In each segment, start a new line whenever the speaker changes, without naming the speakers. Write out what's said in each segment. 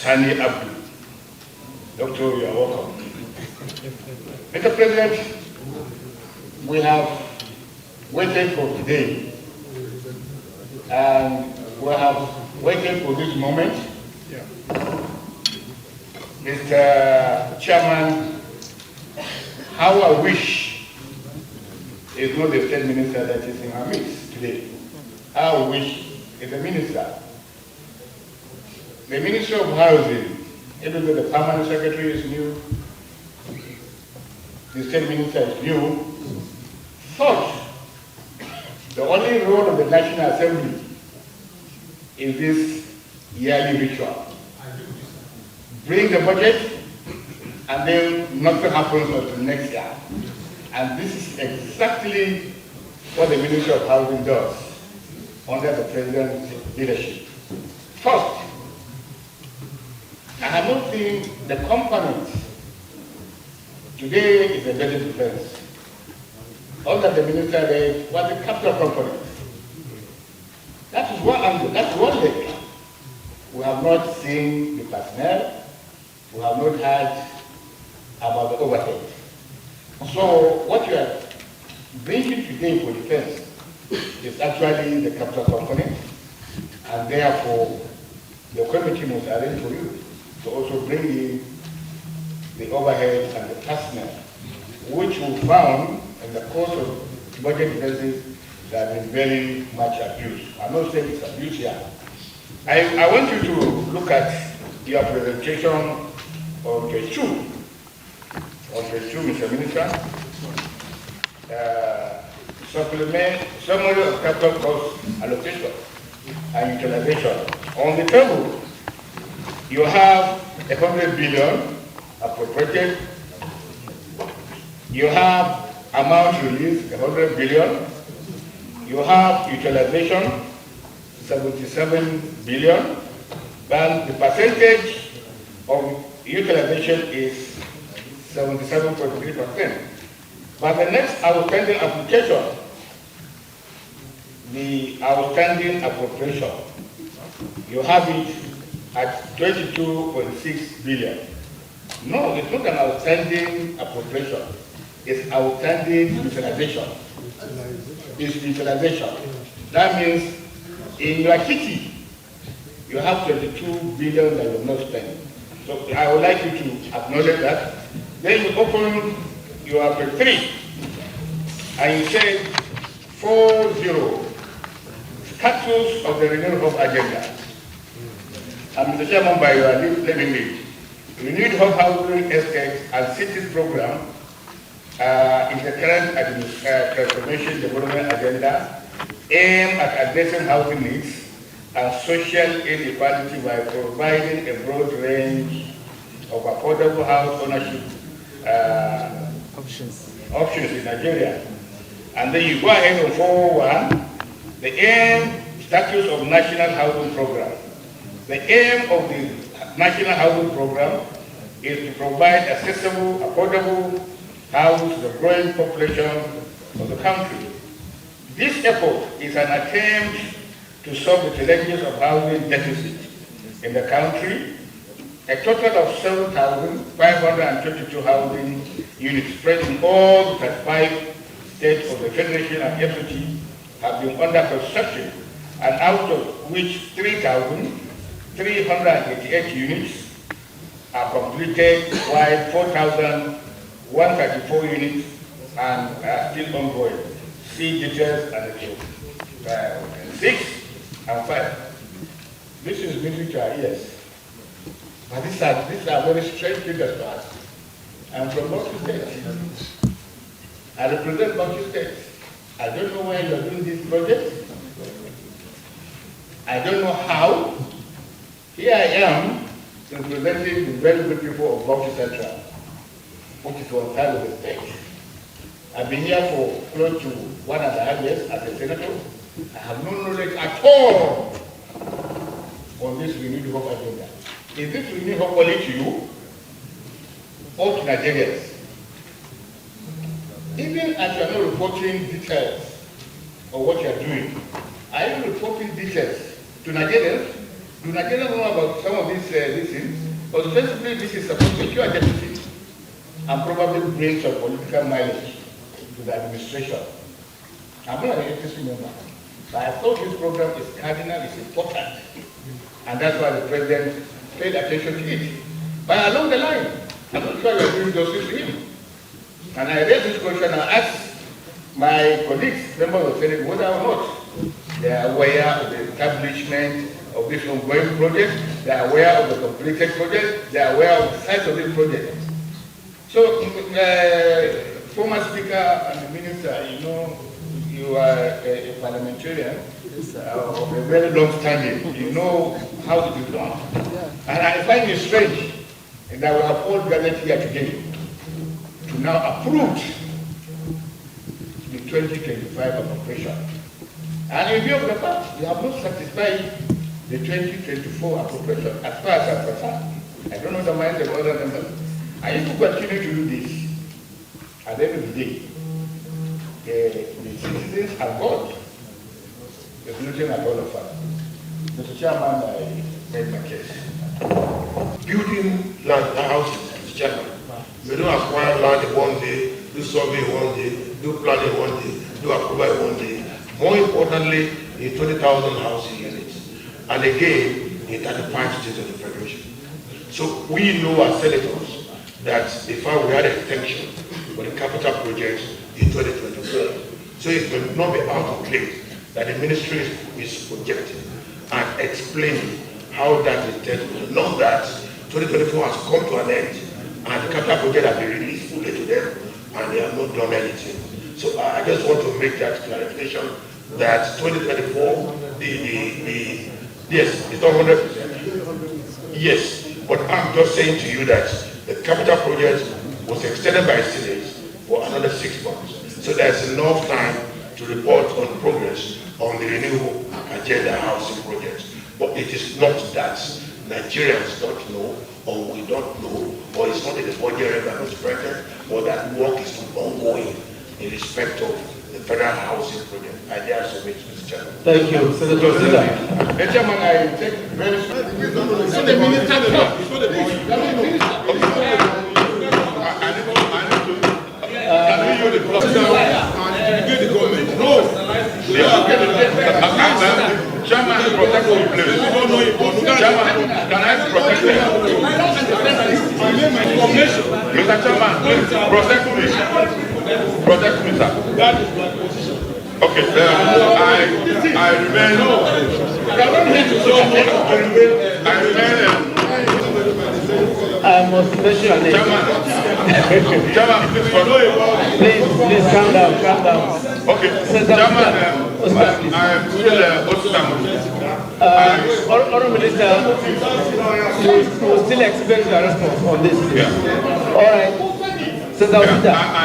Sani Abdul. Doctor, you are welcome. Mr. President, we have waited for today, and we have waited for this moment. Mr. Chairman, how I wish is not the state minister that is in our midst today. How I wish is the minister. The Ministry of Housing, even though the permanent secretary is new, the state minister is new, thought the only role of the National Assembly is this yearly ritual. Bring the budget, and then nothing happens until next year. And this is exactly what the Ministry of Housing does under the President's leadership. First, I have not seen the components. Today is a budget defense. All that the minister read was the capital component. That is one angle, that's one leg. We have not seen the personnel. We have not heard about the overhead. So what you are bringing today for defense is actually the capital component, and therefore the committee must arrange for you to also bring in the overhead and the personnel, which we found in the course of budget defenses that have been very much abused. I'm not saying it's abused here. I want you to look at your presentation on page 2. On page 2, Mr. Minister. Supplement summary of capital cost allocation and utilization. On the table, you have 100 billion appropriated. You have amount released, 100 billion. You have utilization, 77 billion. But the percentage of utilization is 77.3%. But the next outstanding application, the outstanding appropriation, you have it at 22.6 billion. No, it's not an outstanding appropriation. It's outstanding utilization. It's utilization. That means in your kitty, you have 22 billion that you have not spent. So I would like you to acknowledge that. Then you open your page 3, and you say 40, status of the renewal of agenda. And Mr. Chairman, by your letting me, renewed home housing estates and cities program in the current transformation development agenda aim at addressing housing needs and social inequality by providing a broad range of affordable house ownership options in Nigeria. And then you go ahead on 401, the aim, status of national housing program. The aim of the national housing program is to provide accessible, affordable housing to the growing population of the country. This effort is an attempt to solve the challenges of housing deficit in the country. A total of 7,522 housing units spread in all 35 states of the Federation and FCT have been under construction, and out of which 3,388 units are completed, while 4,134 units are still ongoing. See details at the 6 and 5. This is music to our ears. But these are very strange figures to us. I'm from Bauchi State. I represent Bauchi State. I don't know why you are doing this project. I don't know how. Here I am representing the very good people of Bauchi Central, which is one side of the state. I've been here for close to 1.5 years as a senator. I have no knowledge at all on this renewed hope agenda. Is this renewed hope only to you or to Nigerians? Even as you are not reporting details of what you are doing, are you reporting details to Nigerians? Do Nigerians know about some of these things? Ostensibly, this is supposed to cure deficit and probably bring some political mileage to the administration. I'm not an electricity member, but I thought this program is cardinal, it's important, and that's why the president paid attention to it. But along the line, I'm not sure you're doing justice to him. And I raised this question and asked my colleagues, members of the Senate, whether or not they are aware of the establishment of this ongoing project, they are aware of the completed project, they are aware of the size of this project. So, former Speaker and the Minister, you know, you are a parliamentarian of a very long standing. You know how it is done. And I find it strange that we have all gathered here today to now approve the 2025 appropriation. And in view of the fact, we have not satisfied the 2024 appropriation as far as I'm concerned. I don't know the minds of other members. I need to continue to do this. At the end of the day, the citizens have got the solution at all of us. Mr. Chairman, I made my case.
Building land houses, Mr. Chairman. We don't acquire land in one day, do survey one day, do planning one day, do approval one day. More importantly, in 20,000 housing units. And again, in 35 states of the Federation. So we know as senators that if we had an extension for the capital projects in 2024, so it will not be out of place that the ministry is projecting and explaining how that is dealt. Not that 2024 has come to an end and the capital project has been released fully to them and they have not done anything. So I just want to make that clarification that 2024, yes, it's not 100%. Yes, but I'm just saying to you that the capital project was extended by Senate for another 6 months. So there's enough time to report on progress on the renewable agenda housing project. But it is not that Nigerians don't know, or we don't know, or it's not in the budget that was present, or that work is still ongoing in respect of the federal housing project. I dare submit, Mr. Chairman.
Thank you, Senator Sida.
Mr. Chairman, I take very Chairman, protect me, please. Chairman, can I protect me? Mr. Chairman, please, protect me. Protect me, sir. Okay, I remain.
I must mention your name.
Chairman,
Please calm down.
Okay, Chairman, I am still
Honourable Minister, you will still expect a response on this.
Yeah.
All right.
I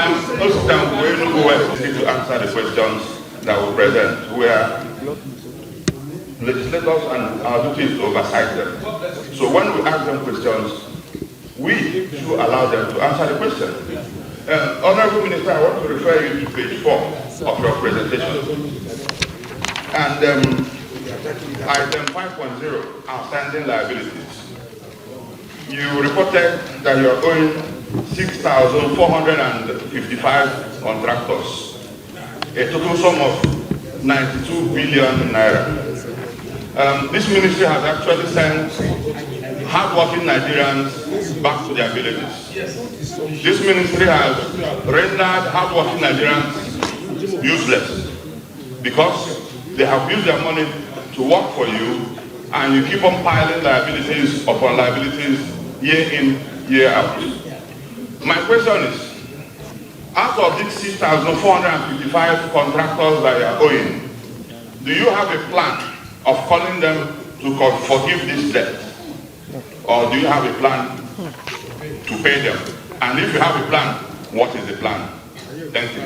am Ostam West to answer the questions that were present, where legislators and our duty is to oversight them. So when we ask them questions, we should allow them to answer the question. Honourable Minister, I want to refer you to page 4 of your presentation. And item 5.0, outstanding liabilities. You reported that you are owing 6,455 contractors, a total sum of 92 billion naira. This ministry has actually sent hardworking Nigerians back to their villages. This ministry has rendered hardworking Nigerians useless because they have used their money to work for you, and you keep on piling liabilities upon liabilities year in, year out. My question is, out of these 6,455 contractors that you are owing, do you have a plan of calling them to forgive this debt? Or do you have a plan to pay them? And if you have a plan, what is the plan? Thank you.